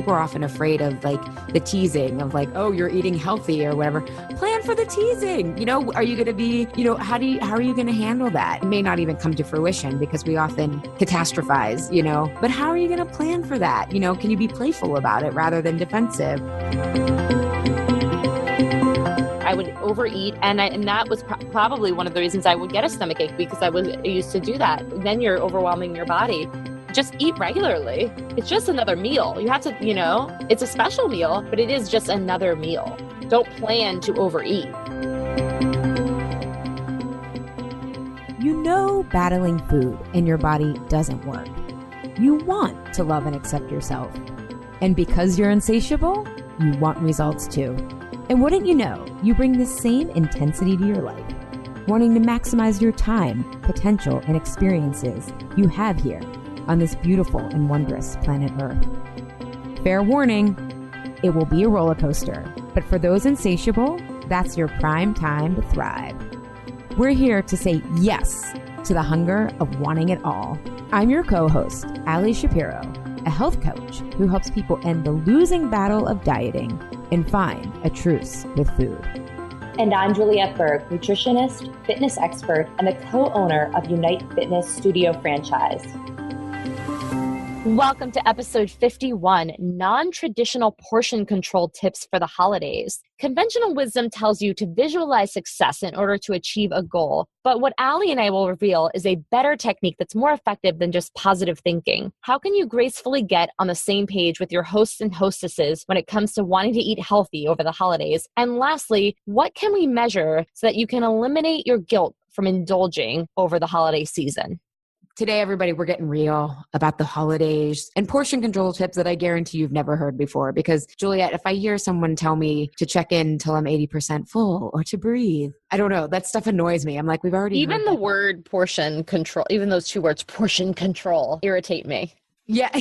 think we're often afraid of like the teasing of like, oh, you're eating healthy or whatever. Plan for the teasing. Are you going to be, how are you going to handle that? It may not even come to fruition because we often catastrophize, but how are you going to plan for that? Can you be playful about it rather than defensive? I would overeat, and that was probably one of the reasons I would get a stomachache, because I used to do that. Then you're overwhelming your body. Just eat regularly. It's just another meal. You have to, it's a special meal, but it is just another meal. Don't plan to overeat. Battling food in your body doesn't work. You want to love and accept yourself. And because you're insatiable, you want results too. And wouldn't you know, you bring the same intensity to your life, wanting to maximize your time, potential, and experiences you have here on this beautiful and wondrous planet Earth. Fair warning, it will be a roller coaster, but for those insatiable, that's your prime time to thrive. We're here to say yes to the hunger of wanting it all. I'm your co-host, Ali Shapiro, a health coach who helps people end the losing battle of dieting and find a truce with food. And I'm Juliette Berg, nutritionist, fitness expert, and the co-owner of Unite Fitness Studio franchise. Welcome to episode 51, non-traditional portion control tips for the holidays. Conventional wisdom tells you to visualize success in order to achieve a goal. But what Ali and I will reveal is a better technique that's more effective than just positive thinking. How can you gracefully get on the same page with your hosts and hostesses when it comes to wanting to eat healthy over the holidays? And lastly, what can we measure so that you can eliminate your guilt from indulging over the holiday season? Today, everybody, we're getting real about the holidays and portion control tips that I guarantee you've never heard before. Because, Juliette, if I hear someone tell me to check in until I'm 80% full or to breathe, I don't know. That stuff annoys me. I'm like, we've already Even the word portion control, even those two words, portion control, irritate me. Yeah.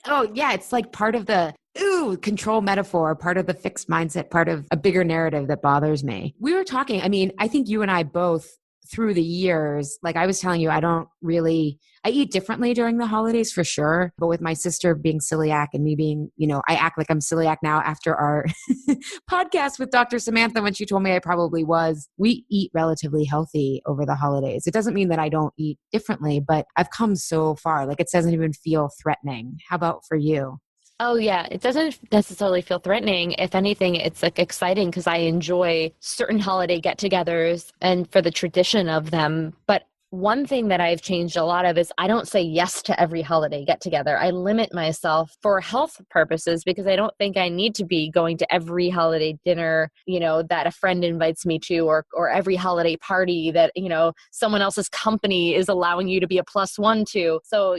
Oh, yeah. It's like part of the control metaphor, part of the fixed mindset, part of a bigger narrative that bothers me. We were talking, I think you and I both through the years, like I was telling you, I eat differently during the holidays for sure. But with my sister being celiac and me being, I act like I'm celiac now after our podcast with Dr. Samantha when she told me I probably was. We eat relatively healthy over the holidays. It doesn't mean that I don't eat differently, but I've come so far. Like it doesn't even feel threatening. How about for you? Oh, yeah. It doesn't necessarily feel threatening. If anything, it's like exciting because I enjoy certain holiday get-togethers and for the tradition of them. But one thing that I've changed a lot of is I don't say yes to every holiday get-together. I limit myself for health purposes because I don't think I need to be going to every holiday dinner, that a friend invites me to or every holiday party that, someone else's company is allowing you to be a +1 to. So,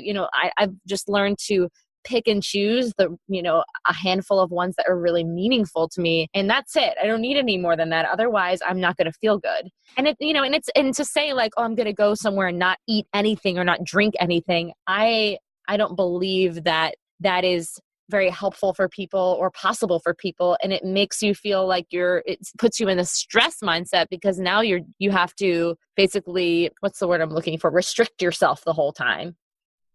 I've just learned to pick and choose a handful of ones that are really meaningful to me. And that's it. I don't need any more than that. Otherwise, I'm not going to feel good. And and to say like, oh, I'm going to go somewhere and not eat anything or not drink anything. I don't believe that is very helpful for people or possible for people. And it makes you feel like it puts you in a stress mindset because now you have to basically, what's the word I'm looking for? Restrict yourself the whole time.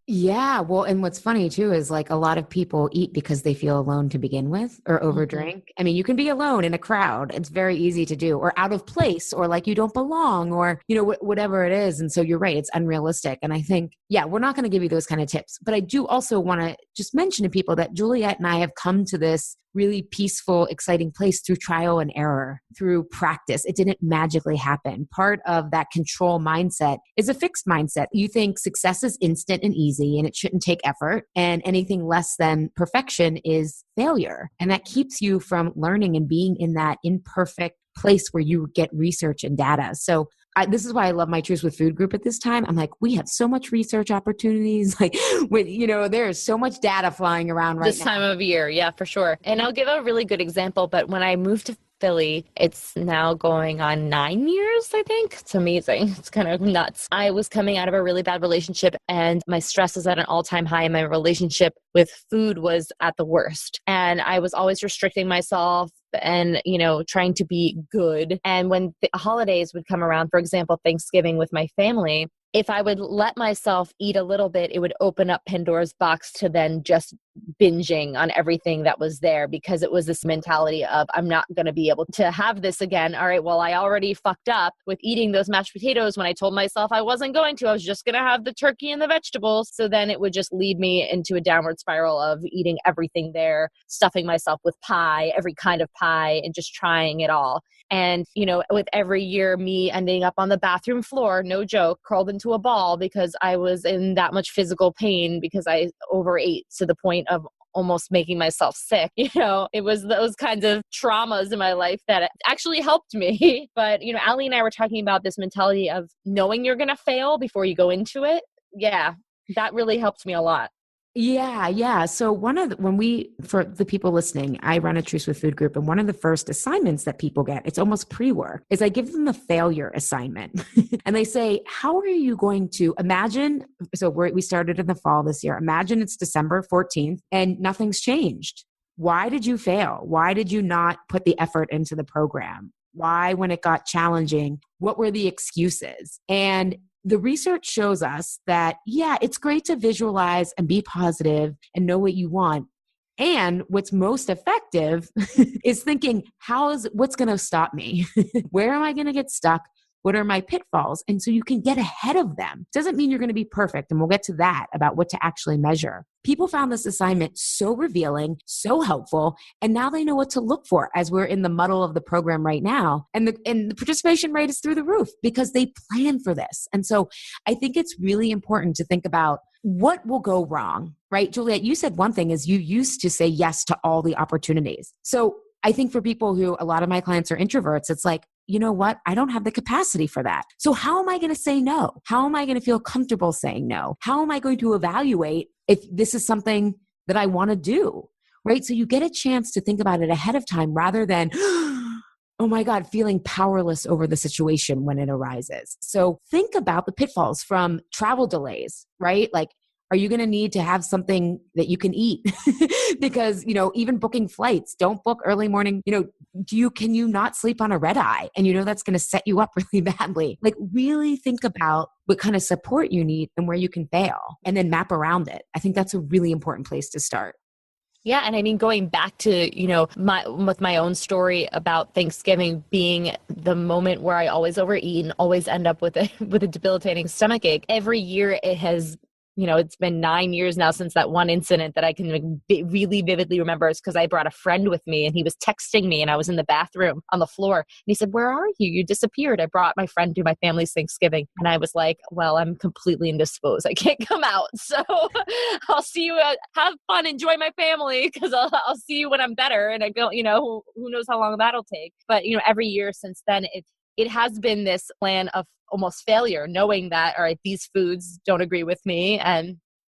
Yeah. Well, and what's funny too is like a lot of people eat because they feel alone to begin with or overdrink. Mm-hmm. You can be alone in a crowd. It's very easy to do or out of place or like you don't belong or, whatever it is. And so you're right. It's unrealistic. And I think, we're not going to give you those kind of tips, but I do also want to just mention to people that Juliette and I have come to this really peaceful, exciting place through trial and error, through practice. It didn't magically happen. Part of that control mindset is a fixed mindset. You think success is instant and easy and it shouldn't take effort. And anything less than perfection is failure. And that keeps you from learning and being in that imperfect place where you get research and data. So this is why I love my Truce with Food group at this time. I'm like, we have so much research opportunities. Like, there's so much data flying around right now. This time of year. Yeah, for sure. And I'll give a really good example. But when I moved to Philly, it's now going on 9 years, I think. It's amazing. It's kind of nuts. I was coming out of a really bad relationship and my stress is at an all-time high and my relationship with food was at the worst. And I was always restricting myself and, trying to be good. And when the holidays would come around, for example, Thanksgiving with my family, if I would let myself eat a little bit, it would open up Pandora's box to then just binging on everything that was there, because it was this mentality of, I'm not going to be able to have this again. All right, well, I already fucked up with eating those mashed potatoes when I told myself I wasn't going to. I was just going to have the turkey and the vegetables. So then it would just lead me into a downward spiral of eating everything there, stuffing myself with pie, every kind of pie, and just trying it all. And, with every year, me ending up on the bathroom floor, no joke, curled into a ball because I was in that much physical pain because I overate to the point of almost making myself sick. It was those kinds of traumas in my life that actually helped me. But, Allie and I were talking about this mentality of knowing you're going to fail before you go into it. Yeah, that really helped me a lot. Yeah. So for the people listening, I run a Truce with Food group, and one of the first assignments that people get, it's almost pre-work, is I give them a failure assignment. And they say, how are you going to imagine? So we started in the fall this year. Imagine it's December 14th and nothing's changed. Why did you fail? Why did you not put the effort into the program? Why, when it got challenging, what were the excuses? And the research shows us that, yeah, it's great to visualize and be positive and know what you want. And what's most effective is thinking, what's going to stop me? Where am I going to get stuck? What are my pitfalls? And so you can get ahead of them. Doesn't mean you're going to be perfect. And we'll get to that about what to actually measure. People found this assignment so revealing, so helpful, and now they know what to look for as we're in the muddle of the program right now. And the participation rate is through the roof because they plan for this. And so I think it's really important to think about what will go wrong, right? Juliet, you said one thing is you used to say yes to all the opportunities. So I think for people who, a lot of my clients are introverts, it's like, you know what? I don't have the capacity for that. So how am I going to say no? How am I going to feel comfortable saying no? How am I going to evaluate if this is something that I want to do, right? So you get a chance to think about it ahead of time rather than, oh my God, feeling powerless over the situation when it arises. So think about the pitfalls from travel delays, right? Like, are you going to need to have something that you can eat? Because, even booking flights, don't book early morning. Can you not sleep on a red eye? And that's going to set you up really badly. Like, really think about what kind of support you need and where you can fail, and then map around it. I think that's a really important place to start. Yeah. And I mean, going back to, with my own story about Thanksgiving being the moment where I always overeat and always end up with a debilitating stomachache. Every year it has, it's been 9 years now since that one incident that I can really vividly remember. Is because I brought a friend with me and he was texting me and I was in the bathroom on the floor. And he said, "Where are you? You disappeared. I brought my friend to my family's Thanksgiving." And I was like, well, I'm completely indisposed. I can't come out. So I'll see you. Have fun. Enjoy my family, because I'll see you when I'm better. And I don't, who knows how long that'll take. But, every year since then, it has been this plan of almost failure, knowing that, all right, these foods don't agree with me. And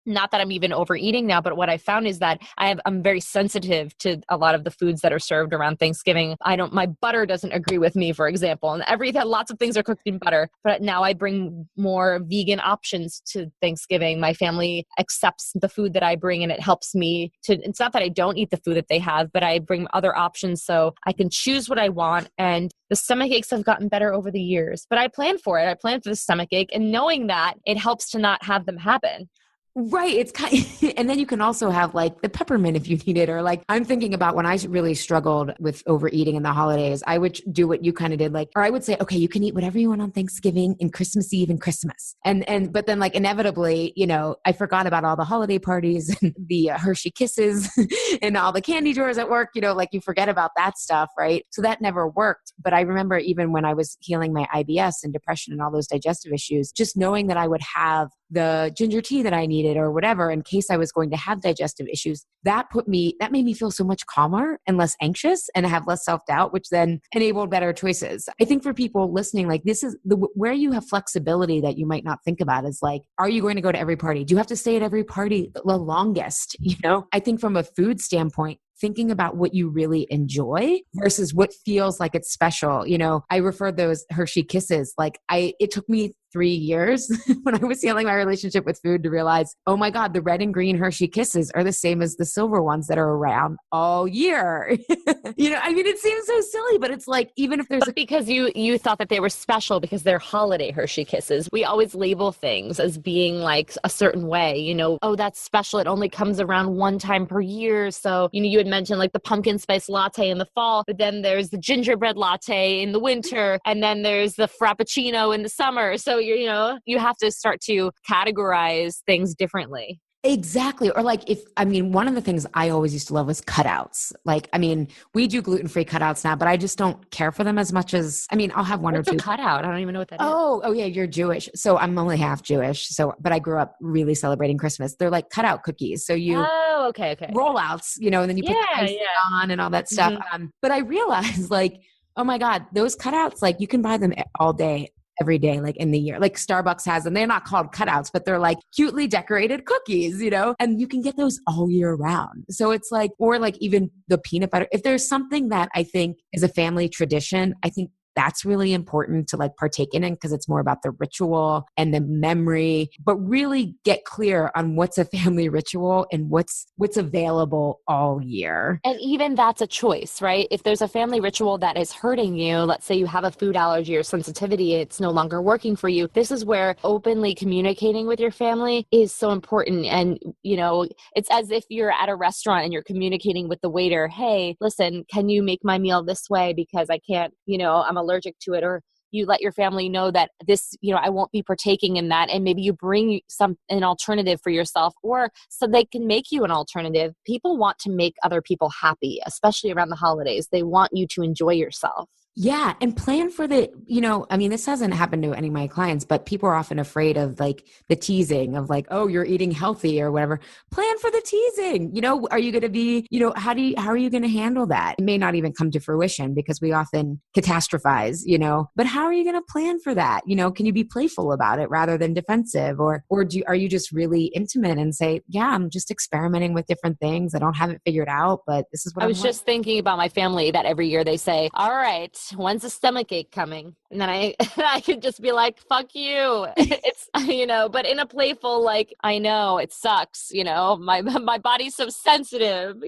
not that I'm even overeating now, but what I found is that I'm very sensitive to a lot of the foods that are served around Thanksgiving. My butter doesn't agree with me, for example, and lots of things are cooked in butter, but now I bring more vegan options to Thanksgiving. My family accepts the food that I bring, and it helps me it's not that I don't eat the food that they have, but I bring other options so I can choose what I want. And the stomach aches have gotten better over the years, but I planned for it. I planned for the stomach ache, and knowing that, it helps to not have them happen. Right. It's and then you can also have like the peppermint if you need it, or like I'm thinking about when I really struggled with overeating in the holidays, I would do what you kind of did, or I would say, okay, you can eat whatever you want on Thanksgiving and Christmas Eve and Christmas. But then inevitably, I forgot about all the holiday parties and the Hershey Kisses and all the candy drawers at work, you forget about that stuff. Right. So that never worked. But I remember even when I was healing my IBS and depression and all those digestive issues, just knowing that I would have the ginger tea that I needed or whatever in case I was going to have digestive issues, that made me feel so much calmer and less anxious and have less self-doubt, which then enabled better choices. I think for people listening, this is where you have flexibility that you might not think about is are you going to go to every party? Do you have to stay at every party the longest? I think from a food standpoint, thinking about what you really enjoy versus what feels like it's special. I referred those Hershey Kisses. It took me 3 years when I was healing my relationship with food to realize, oh my God, the red and green Hershey Kisses are the same as the silver ones that are around all year. I mean, it seems so silly, but it's like, even if there's because you thought that they were special because they're holiday Hershey Kisses. We always label things as being like a certain way, oh, that's special. It only comes around one time per year. So, you had mentioned like the pumpkin spice latte in the fall, but then there's the gingerbread latte in the winter, and then there's the frappuccino in the summer. So you have to start to categorize things differently. Exactly. Or like one of the things I always used to love was cutouts. We do gluten-free cutouts now, but I just don't care for them as much as, I'll have one What's or two. A cutout? I don't even know what that is. Oh yeah, you're Jewish. So I'm only half Jewish. But I grew up really celebrating Christmas. They're like cutout cookies. So you okay. rollouts, and then you put the icing on and all that stuff. Mm-hmm. But I realized oh my God, those cutouts, you can buy them all day, every day, in the year. Starbucks has them. They're not called cutouts, but they're cutely decorated cookies, and you can get those all year round. So it's or even the peanut butter. If there's something that I think is a family tradition, I think that's really important to partake in it, because it's more about the ritual and the memory, but really get clear on what's a family ritual and what's available all year. And even that's a choice, right? If there's a family ritual that is hurting you, let's say you have a food allergy or sensitivity, it's no longer working for you. This is where openly communicating with your family is so important. And, it's as if you're at a restaurant and you're communicating with the waiter, hey, listen, can you make my meal this way? Because I can't, I'm allergic to it. Or you let your family know that this, I won't be partaking in that. And maybe you bring an alternative for yourself, or so they can make you an alternative. People want to make other people happy, especially around the holidays. They want you to enjoy yourself. Yeah. And plan for the, this hasn't happened to any of my clients, but people are often afraid of the teasing of oh, you're eating healthy or whatever. Plan for the teasing. Are you going to be, how are you going to handle that? It may not even come to fruition because we often catastrophize, but how are you going to plan for that? Can you be playful about it rather than defensive? Or are you just really intimate and say, yeah, I'm just experimenting with different things. I don't have it figured out, but this is what I was just thinking about my family that every year they say, all right, when's the stomach ache coming? And then I could just be like, fuck you. It's, but in a playful, I know it sucks, my body's so sensitive,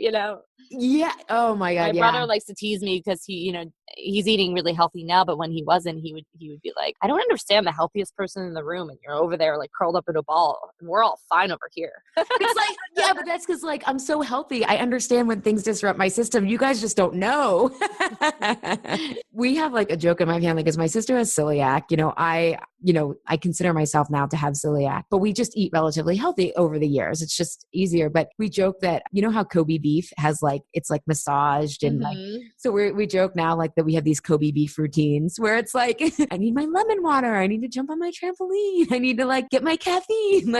Yeah. Oh my God. My brother likes to tease me because he's eating really healthy now, but when he wasn't, he would be like, I don't understand, the healthiest person in the room, and you're over there curled up in a ball, and we're all fine over here. It's yeah, but that's because I'm so healthy. I understand when things disrupt my system. You guys just don't know. We have a joke in my family because my sister has celiac. I consider myself now to have celiac, but we just eat relatively healthy over the years. It's just easier. But we joke that, how Kobe beef has it's massaged and so we joke now that we have these Kobe beef routines where it's I need my lemon water. I need to jump on my trampoline. I need to get my caffeine.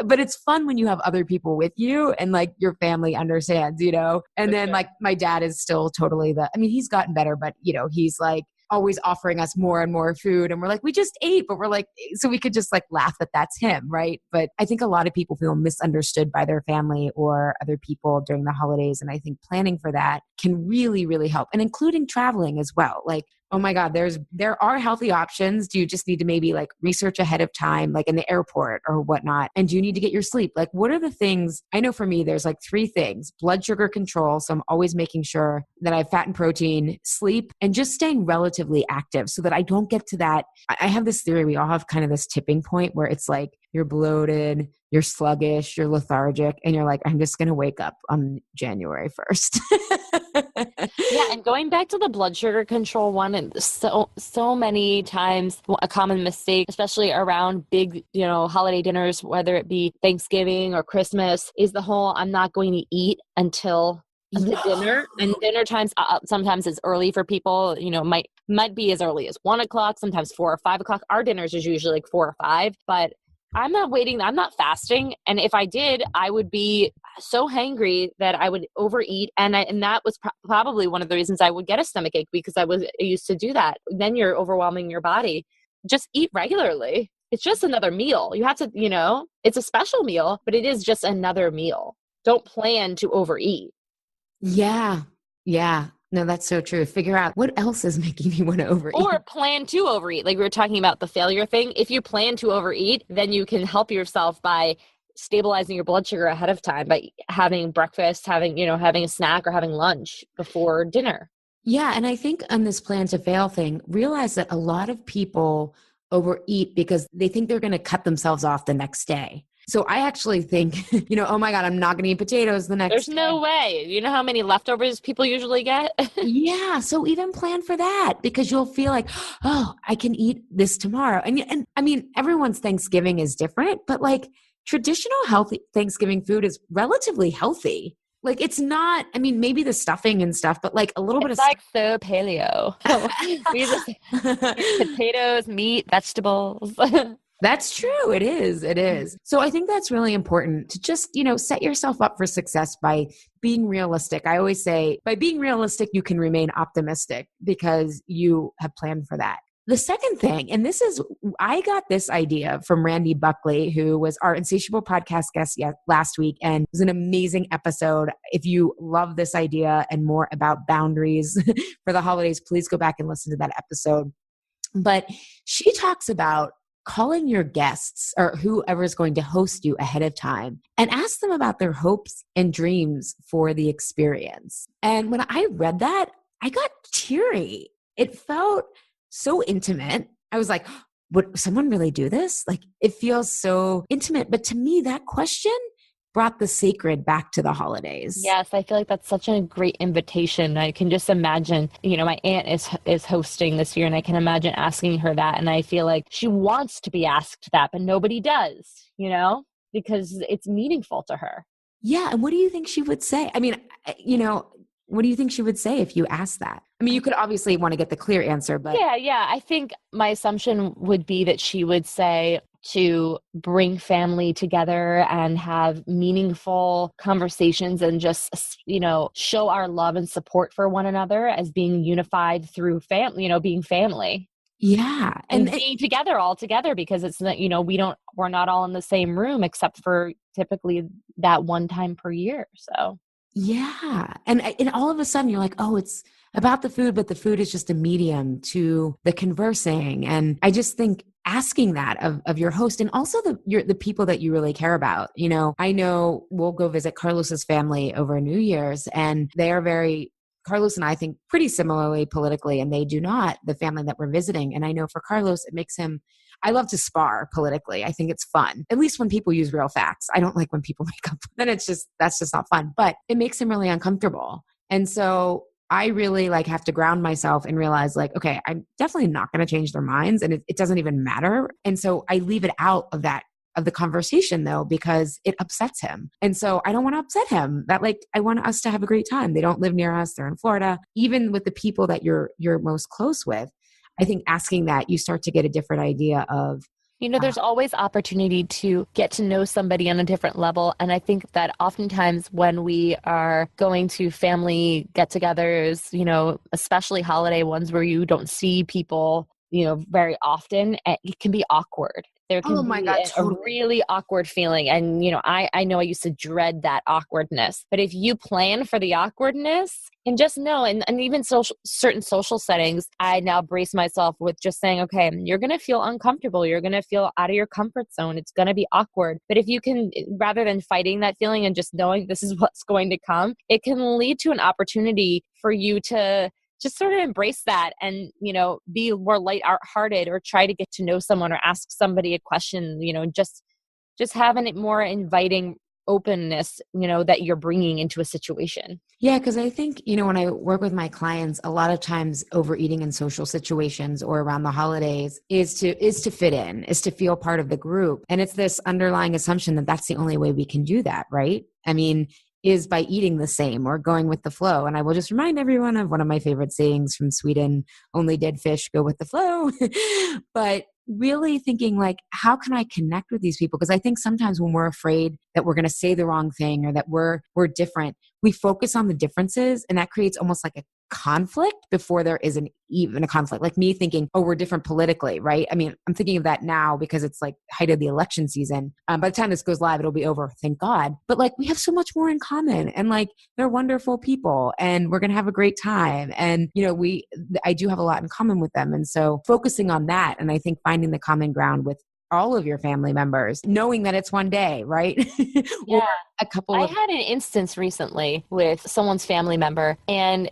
But it's fun when you have other people with you and your family understands, and then my dad is still totally he's gotten better, but he's always offering us more and more food. And we're we just ate, but we're so we could just laugh that that's him. Right. But I think a lot of people feel misunderstood by their family or other people during the holidays. And I think planning for that can really, really help, and including traveling as well. Oh my God, there are healthy options. Do you just need to maybe research ahead of time, in the airport or whatnot? And do you need to get your sleep? What are the things? I know for me, there's 3 things: blood sugar control. So I'm always making sure that I have fat and protein, sleep, and just staying relatively active so that I don't get to that. I have this theory. We all have kind of this tipping point where it's you're bloated, you're sluggish, you're lethargic, and you're I'm just going to wake up on January 1st. Yeah. And going back to the blood sugar control one, and so many times a common mistake, especially around big, holiday dinners, whether it be Thanksgiving or Christmas, is the whole, I'm not going to eat until the dinner. And dinner times sometimes is early for people, might be as early as 1 o'clock, sometimes 4 or 5 o'clock. Our dinners is usually 4 or 5, but I'm not waiting. I'm not fasting. And if I did, I would be so hangry that I would overeat. And that was probably one of the reasons I would get a stomach ache, because I used to do that. Then you're overwhelming your body. Just eat regularly. It's just another meal. You have to, it's a special meal, but it is just another meal. Don't plan to overeat. Yeah. Yeah. No, that's so true. Figure out what else is making you want to overeat. Or plan to overeat. Like we were talking about the failure thing. If you plan to overeat, then you can help yourself by stabilizing your blood sugar ahead of time by having breakfast, having a snack or having lunch before dinner. Yeah. And I think on this plan to fail thing, realize that a lot of people overeat because they think they're going to cut themselves off the next day. So I actually think, oh my God, I'm not going to eat potatoes the next There's day. no way. You know how many leftovers people usually get? Yeah. So even plan for that because you'll feel like, oh, I can eat this tomorrow. And I mean, everyone's Thanksgiving is different, but like traditional healthy Thanksgiving food is relatively healthy. Like it's not, I mean, maybe the stuffing and stuff, but like a little bit It's of like so paleo. We just eat potatoes, meat, vegetables. That's true. It is. It is. So I think that's really important to just, set yourself up for success by being realistic. I always say by being realistic, you can remain optimistic because you have planned for that. The second thing, and I got this idea from Randy Buckley, who was our Insatiable podcast guest last week, and it was an amazing episode. If you love this idea and more about boundaries for the holidays, please go back and listen to that episode. But she talks about calling your guests or whoever's going to host you ahead of time and ask them about their hopes and dreams for the experience. And when I read that, I got teary. It felt so intimate. I was like, would someone really do this? Like, it feels so intimate. But to me, that question brought the sacred back to the holidays. Yes, I feel like that's such a great invitation. I can just imagine, my aunt is hosting this year and I can imagine asking her that. And I feel like she wants to be asked that, but nobody does, because it's meaningful to her. Yeah. And what do you think she would say? I mean, what do you think she would say if you asked that? I mean, you could obviously want to get the clear answer, but. Yeah. I think my assumption would be that she would say to bring family together and have meaningful conversations and just, show our love and support for one another as being unified through being family. Yeah. And being together all together because it's not, we're not all in the same room except for typically that one time per year. So. Yeah. And all of a sudden you're like, oh, it's about the food, but the food is just a medium to the conversing. And I just think asking that of your host and also the people that you really care about. I know we'll go visit Carlos's family over New Year's and they are Carlos and I think pretty similarly politically, and they do not, the family that we're visiting. And I know for Carlos, it makes him, I love to spar politically. I think it's fun, at least when people use real facts. I don't like when people make up, then that's just not fun, but it makes him really uncomfortable. And so I really have to ground myself and realize okay, I'm definitely not going to change their minds and it doesn't even matter. And so I leave it out of the conversation though, because it upsets him. And so I don't want to upset him. I want us to have a great time. They don't live near us. They're in Florida. Even with the people that you're most close with, I think asking that you start to get a different idea of, there's always opportunity to get to know somebody on a different level. And I think that oftentimes when we are going to family get-togethers, especially holiday ones where you don't see people, very often, it can be awkward. There can be a really awkward feeling. And, I know I used to dread that awkwardness. But if you plan for the awkwardness and just know, and even certain social settings, I now brace myself with just saying, okay, you're going to feel uncomfortable. You're going to feel out of your comfort zone. It's going to be awkward. But if you can, rather than fighting that feeling and just knowing this is what's going to come, it can lead to an opportunity for you to just sort of embrace that and, be more light-hearted or try to get to know someone or ask somebody a question, just having it more inviting openness, that you're bringing into a situation. Yeah, because I think, when I work with my clients, a lot of times overeating in social situations or around the holidays is to fit in, is to feel part of the group. And it's this underlying assumption that that's the only way we can do that, right? I mean, is by eating the same or going with the flow. And I will just remind everyone of one of my favorite sayings from Sweden, only dead fish go with the flow. But really thinking how can I connect with these people? Because I think sometimes when we're afraid that we're going to say the wrong thing or that we're different, we focus on the differences and that creates almost like conflict before there isn't even a conflict. Like me thinking, oh, we're different politically, right? I mean, I'm thinking of that now because it's like height of the election season. By the time this goes live, it'll be over, thank God. But like we have so much more in common, and like they're wonderful people, and we're going to have a great time. And, you know, I do have a lot in common with them. And so focusing on that, and I think finding the common ground with all of your family members, knowing that it's one day, right? Yeah. Or a couple I of had an instance recently with someone's family member, and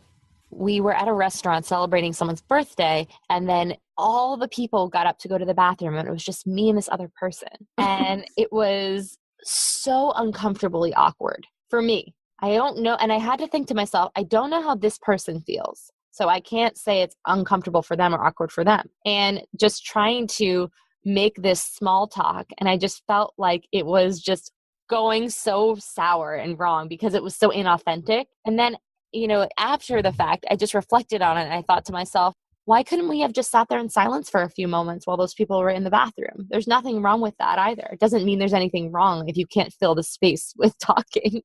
we were at a restaurant celebrating someone's birthday, and then all the people got up to go to the bathroom, and it was just me and this other person. And it was so uncomfortably awkward for me. I don't know. And I had to think to myself, I don't know how this person feels. So I can't say it's uncomfortable for them or awkward for them. And just trying to make this small talk. And I just felt like it was just going so sour and wrong because it was so inauthentic. And then, you know, after the fact, I just reflected on it and I thought to myself, why couldn't we have just sat there in silence for a few moments while those people were in the bathroom? There's nothing wrong with that either. It doesn't mean there's anything wrong if you can't fill the space with talking.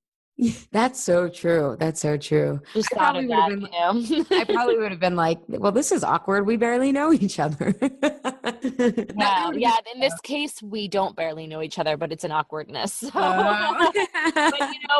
That's so true. That's so true. Just thought of that, you know? I probably would have been like, well, this is awkward. We barely know each other. Yeah. In this case, we don't barely know each other, but it's an awkwardness. So. But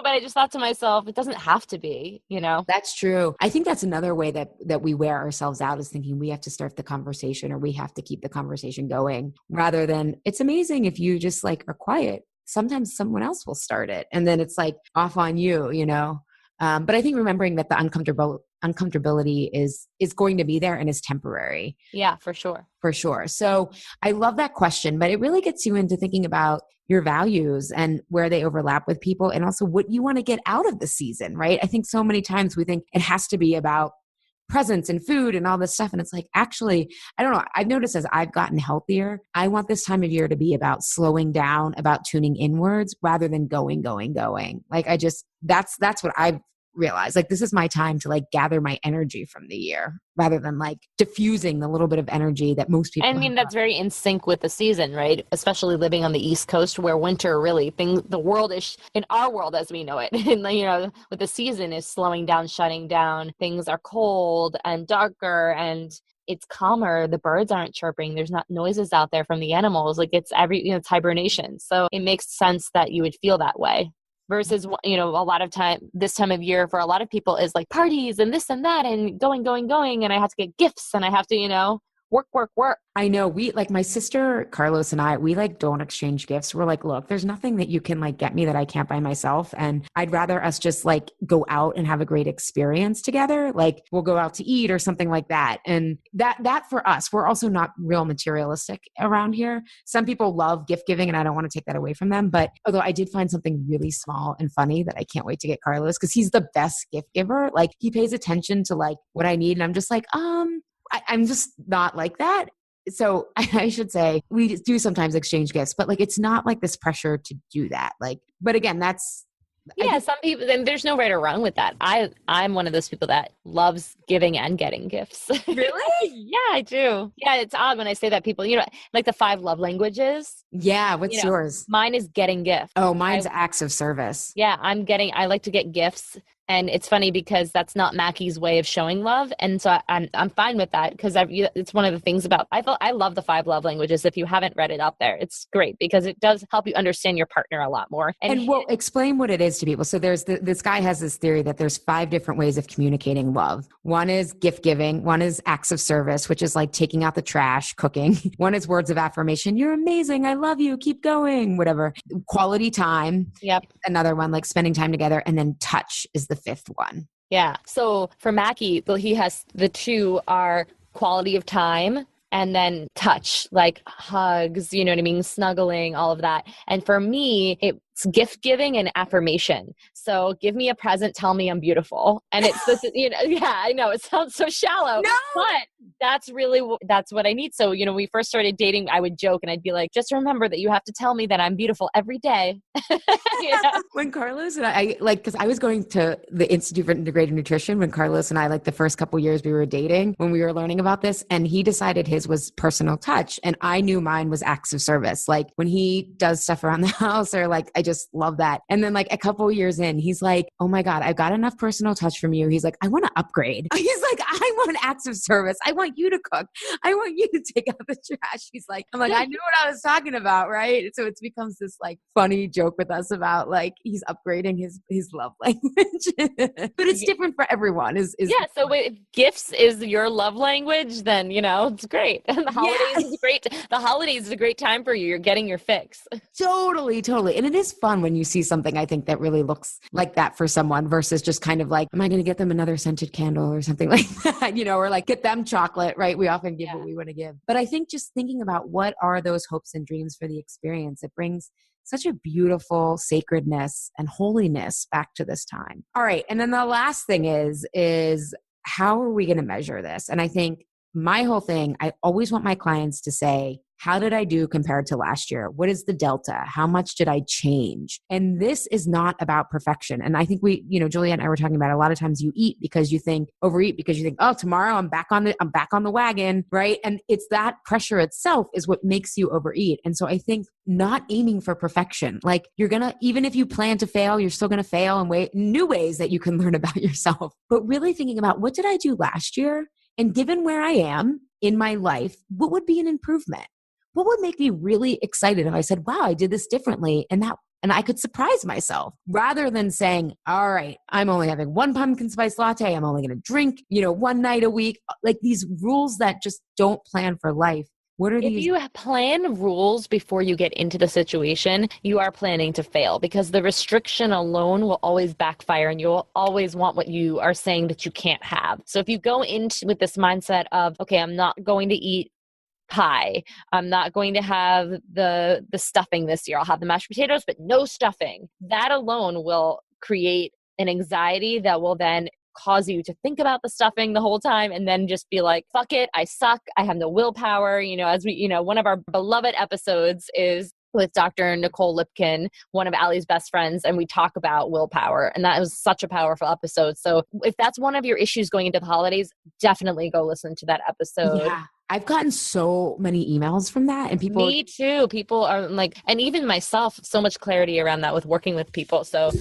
I just thought to myself, it doesn't have to be, you know? That's true. I think that's another way that we wear ourselves out, is thinking we have to start the conversation or we have to keep the conversation going, rather than it's amazing if you just like are quiet. Sometimes someone else will start it and then it's like off on you, you know? But I think remembering that the uncomfortability is going to be there and is temporary. Yeah, for sure. For sure. So I love that question, but it really gets you into thinking about your values and where they overlap with people, and also what you want to get out of the season, right? I think so many times we think it has to be about presents and food and all this stuff. And it's like, actually, I don't know. I've noticed as I've gotten healthier, I want this time of year to be about slowing down, about tuning inwards rather than going. Like that's what I've realized. Like, this is my time to like gather my energy from the year rather than like diffusing the little bit of energy that most people I mean, that's very in sync with the season, right? Especially living on the East Coast where winter really, the world is, in our world as we know it, and you know, with the season is slowing down, shutting down. Things are cold and darker and it's calmer. The birds aren't chirping. There's not noises out there from the animals. Like it's it's hibernation. So it makes sense that you would feel that way. Versus, you know, a lot of time, this time of year for a lot of people is like parties and this and that and going. And I have to get gifts and I have to, you know, work. I know we like my sister Carlos and I, we like don't exchange gifts. We're like, look, there's nothing that you can like get me that I can't buy myself. And I'd rather us just like go out and have a great experience together. Like we'll go out to eat or something like that. And that for us, we're also not real materialistic around here. Some people love gift giving and I don't want to take that away from them. But although I did find something really small and funny that I can't wait to get Carlos, because he's the best gift giver. Like he pays attention to like what I need. And I'm just like, I'm just not like that. So I should say we do sometimes exchange gifts, but like, it's not like this pressure to do that. Like, but again, some people, and there's no right or wrong with that. I'm one of those people that loves giving and getting gifts. Really? Yeah, I do. Yeah, it's odd when I say that. People, you know, like the 5 love languages. Yeah. What's yours? Mine is getting gifts. Oh, mine's acts of service. Yeah, I like to get gifts. And it's funny because that's not Mackie's way of showing love. And so I'm fine with that because it's one of the things about, I love the 5 love languages. If you haven't read it out there, it's great because it does help you understand your partner a lot more. And we'll explain what it is to people. So there's this guy has this theory that there's 5 different ways of communicating love. One is gift giving. One is acts of service, which is like taking out the trash, cooking. One is words of affirmation. You're amazing. I love you. Keep going, whatever. Quality time. Yep. Another one, like spending time together. And then touch is the 5th one. Yeah. So for Mackie, he has the 2 are quality of time and then touch, like hugs, you know what I mean? Snuggling, all of that. And for me, it's gift giving and affirmation. So give me a present, tell me I'm beautiful. And it's this, you know, yeah, I know it sounds so shallow, but that's what I need. So, you know, we first started dating, I would joke and I'd be like, just remember that you have to tell me that I'm beautiful every day. When Carlos and I like, cause I was going to the Institute for Integrated Nutrition when Carlos and I, like the first couple years we were dating, when we were learning about this, and he decided his was personal touch. And I knew mine was acts of service. Like when he does stuff around the house or like, I just love that. And then like a couple of years in, he's like, oh my God, I've got enough personal touch from you. He's like, I want to upgrade. He's like, I want acts of service. I want you to cook. I want you to take out the trash. He's like, I'm like, I knew what I was talking about, right? So it becomes this like funny joke with us about like he's upgrading his love language. But it's different for everyone. Yeah. So if gifts is your love language, then it's great. And the holidays is great. The holidays is a great time for you. You're getting your fix. Totally. And it is fun when you see something, I think, that really looks like that for someone versus just kind of like, am I going to get them another scented candle or something like that, or like get them chocolate, right? We often give what we want to give. But I think just thinking about what are those hopes and dreams for the experience, it brings such a beautiful sacredness and holiness back to this time. All right. And then the last thing is how are we going to measure this? And I think my whole thing, I always want my clients to say, how did I do compared to last year? What is the delta? How much did I change? And this is not about perfection. And I think Juliet and I were talking about a lot of times you overeat because you think, oh, tomorrow I'm back on the wagon, right? And it's that pressure itself is what makes you overeat. And so I think not aiming for perfection, like even if you plan to fail, you're still going to fail in new ways that you can learn about yourself. But really thinking about what did I do last year? And given where I am in my life, what would be an improvement? What would make me really excited if I said, wow, I did this differently and I could surprise myself rather than saying, all right, I'm only having one pumpkin spice latte. I'm only going to drink, one night a week, like these rules that just don't plan for life. If you plan rules before you get into the situation, you are planning to fail because the restriction alone will always backfire and you'll always want what you are saying that you can't have. So if you go into with this mindset of, okay, I'm not going to eat pie. I'm not going to have the stuffing this year. I'll have the mashed potatoes, but no stuffing. That alone will create an anxiety that will then cause you to think about the stuffing the whole time and then just be like, fuck it, I suck. I have no willpower. As we, one of our beloved episodes is with Dr. Nicole Lipkin, one of Allie's best friends, and we talk about willpower. And that was such a powerful episode. So if that's one of your issues going into the holidays, definitely go listen to that episode. Yeah. I've gotten so many emails from that and people. Me too. People are like, and even myself, so much clarity around that with working with people. So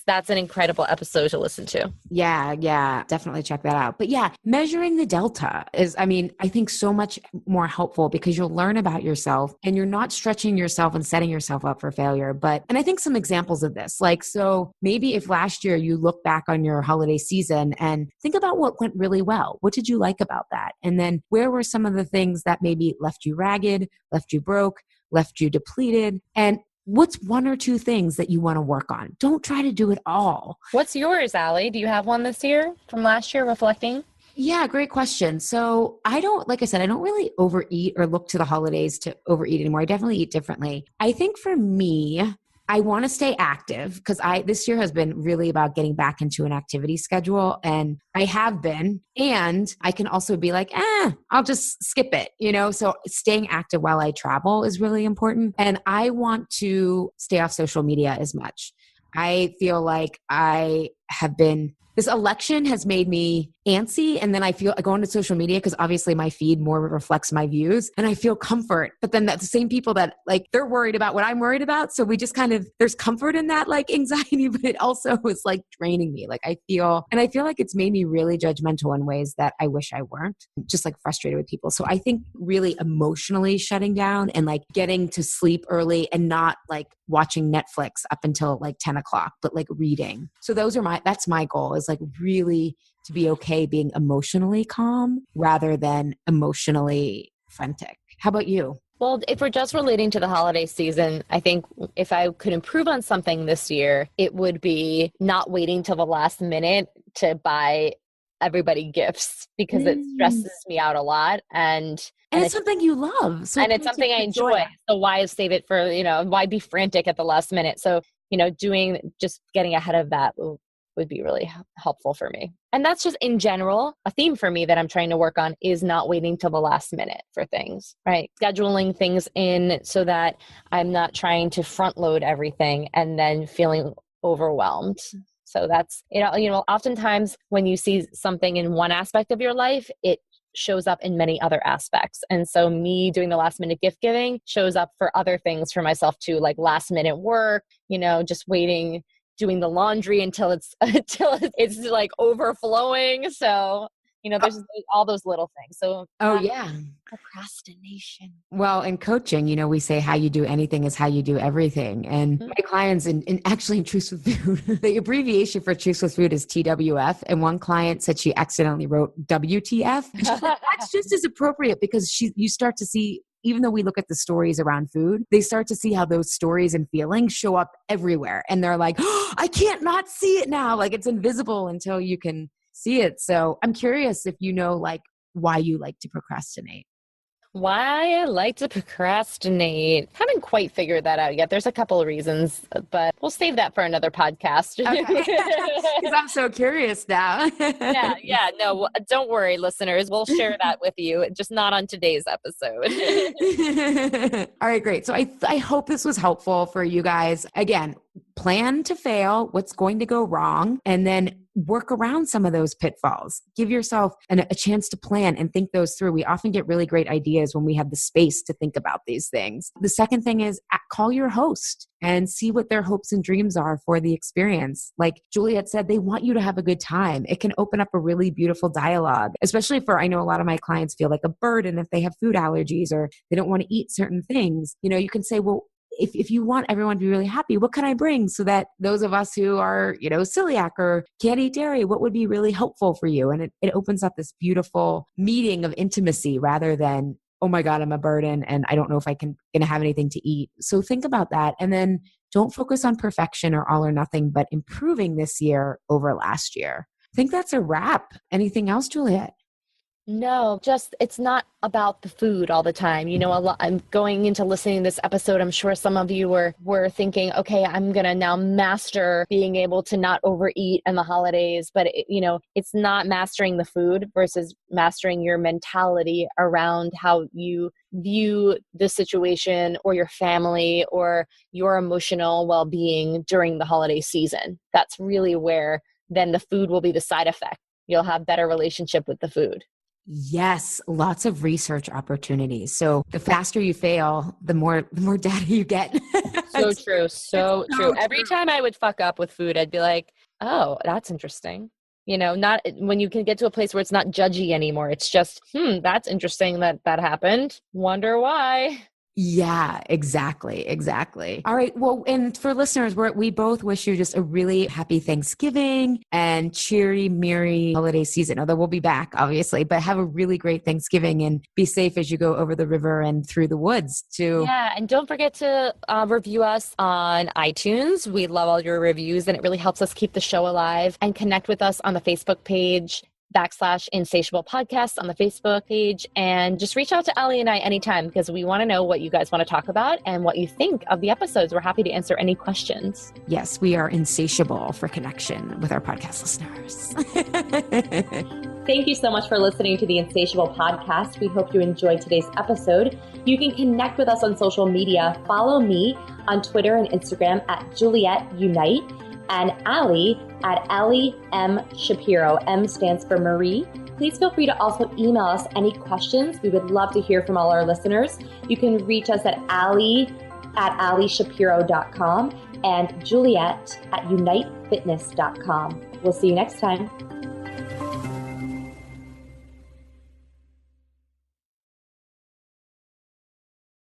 that's an incredible episode to listen to. Yeah. Definitely check that out. But yeah, measuring the delta is, I think so much more helpful because you'll learn about yourself and you're not stretching yourself and setting yourself up for failure. And I think some examples of this, like, so maybe if last year you look back on your holiday season and think about what went really well, what did you like about that? And then where were some of the things that maybe left you ragged, left you broke, left you depleted? And what's one or two things that you want to work on? Don't try to do it all. What's yours, Allie? Do you have one this year from last year reflecting? Yeah, great question. So like I said, I don't really overeat or look to the holidays to overeat anymore. I definitely eat differently. I think for me, I want to stay active because this year has been really about getting back into an activity schedule, and I have been, and I can also be like, I'll just skip it, so staying active while I travel is really important. And I want to stay off social media as much. I feel like this election has made me antsy. And then I go into social media because obviously my feed more reflects my views and I feel comfort. But then that's the same people that like, they're worried about what I'm worried about. So we just there's comfort in that like anxiety, but it also is like draining me. Like I feel like it's made me really judgmental in ways that I wish I weren't, just like frustrated with people. So I think really emotionally shutting down and like getting to sleep early and not like watching Netflix up until like 10 o'clock, but like reading. So that's my goal, is like really to be okay being emotionally calm rather than emotionally frantic. How about you? Well, if we're just relating to the holiday season, I think if I could improve on something this year, it would be not waiting till the last minute to buy everybody gifts because it stresses me out a lot. And it's something you love. So it's something I enjoy. So why save it for, why be frantic at the last minute? So, just getting ahead of that would be really helpful for me. And that's just in general, a theme for me that I'm trying to work on is not waiting till the last minute for things, right? Scheduling things in so that I'm not trying to front load everything and then feeling overwhelmed. So that's, oftentimes when you see something in one aspect of your life, it shows up in many other aspects. And so me doing the last minute gift giving shows up for other things for myself too, like last minute work, just waiting, doing the laundry until it's like overflowing. So, there's all those little things. So yeah. Procrastination. Well, in coaching, we say how you do anything is how you do everything. And my clients, and actually in Truths with Food, the abbreviation for Truths with Food is TWF. And one client said she accidentally wrote WTF. And she's like, that's just as appropriate because you start to see, even though we look at the stories around food, they start to see how those stories and feelings show up everywhere. And they're like, oh, I can't not see it now. Like it's invisible until you can see it. So I'm curious if like why you like to procrastinate. Why I like to procrastinate. Haven't quite figured that out yet. There's a couple of reasons, but we'll save that for another podcast. Okay. Because I'm so curious now. Yeah. No, don't worry, listeners. We'll share that with you, just not on today's episode. All right, great. So I hope this was helpful for you guys. Again, plan to fail, what's going to go wrong, and then work around some of those pitfalls. Give yourself a chance to plan and think those through. We often get really great ideas when we have the space to think about these things. The second thing is call your host and see what their hopes and dreams are for the experience. Like Juliet said, they want you to have a good time. It can open up a really beautiful dialogue, especially I know a lot of my clients feel like a burden if they have food allergies or they don't want to eat certain things. You can say, well, if you want everyone to be really happy, what can I bring so that those of us who are, celiac or can't eat dairy, what would be really helpful for you? And it opens up this beautiful meeting of intimacy rather than, oh my God, I'm a burden and I don't know if gonna have anything to eat. So think about that. And then don't focus on perfection or all or nothing, but improving this year over last year. I think that's a wrap. Anything else, Juliet? No, it's not about the food all the time. I'm going into listening to this episode. I'm sure some of you were thinking, okay, I'm going to now master being able to not overeat in the holidays. But, it's not mastering the food versus mastering your mentality around how you view the situation or your family or your emotional well-being during the holiday season. That's really where then the food will be the side effect. You'll have better relationship with the food. Yes, lots of research opportunities. So the faster you fail, the more data you get. So true. So true. Every time I would fuck up with food, I'd be like, oh, that's interesting. Not when you can get to a place where it's not judgy anymore. It's just, that's interesting that happened. Wonder why. Yeah, exactly. All right. Well, and for listeners, we both wish you just a really happy Thanksgiving and cheery, merry holiday season. Although we'll be back, obviously, but have a really great Thanksgiving and be safe as you go over the river and through the woods too. Yeah. And don't forget to review us on iTunes. We love all your reviews and it really helps us keep the show alive, and connect with us on the Facebook page /Insatiable Podcast on the Facebook page, and just reach out to Ali and I anytime because we want to know what you guys want to talk about and what you think of the episodes. We're happy to answer any questions. Yes, we are insatiable for connection with our podcast listeners. Thank you so much for listening to the Insatiable Podcast. We hope you enjoyed today's episode. You can connect with us on social media. Follow me on Twitter and Instagram at Juliet Unite, and Ali at Ali M. Shapiro. M stands for Marie. Please feel free to also email us any questions. We would love to hear from all our listeners. You can reach us at Ali at alishapiro.com and Juliet at unitefitness.com. We'll see you next time.